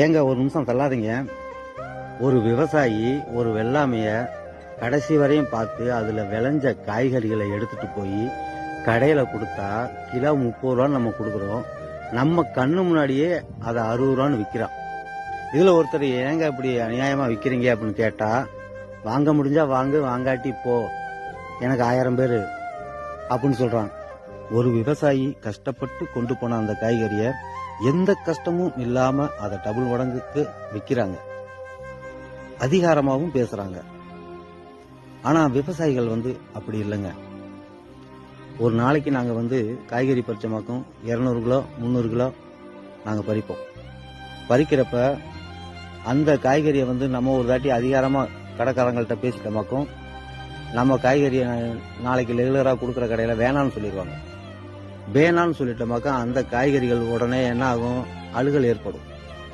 ஏங்க ஒரு நிமிஷம் தள்ளாதீங்க. ஒரு விவசாயி ஒரு வெள்ளாமைய கடைசி வரையும் பார்த்து அதுல விளைஞ்ச காய்கறிகளை எடுத்துட்டு போய் கடையில கொடுத்தா கிலோ 30 ரூபான்னு நம்ம கொடுக்குறோம். நம்ம கண்ணு முன்னாடியே அதை 60 ரூபான்னு விற்கிறான். இதுல ஒருத்தர் ஏங்க இப்படி அநியாயமா விற்கிறீங்க அப்படின்னு கேட்டா, வாங்க முடிஞ்சா வாங்கு, வாங்காட்டி போ, எனக்கு 1000 பேரு அப்படின்னு சொல்றான். ஒரு விவசாயி கஷ்டப்பட்டு கொண்டு போன அந்த காய்கறிய எந்த கஷ்டமும் இல்லாம அதை டபுள் மடங்குக்கு விற்கிறாங்க, அதிகாரமாவும் பேசுறாங்க. ஆனா விவசாயிகள் அப்படி இல்லைங்க. ஒரு நாளைக்கு நாங்க காய்கறி பறிச்சமாக்கும் 200 கிலோ 300 கிலோ நாங்க பறிப்போம். பறிக்கிறப்ப அந்த காய்கறியை நம்ம ஒரு தாட்டி அதிகாரமா கடைக்காரங்கள்ட்ட பேசிட்டமாக்கும் நம்ம காய்கறியை நாளைக்கு ரெகுலரா கொடுக்குற கடையில வேணான்னு சொல்லிடுவாங்க. வேணான்னு சொல்லிட்டோமாக்கா அந்த காய்கறிகள் உடனே என்ன ஆகும், அழுகல் ஏற்படும்.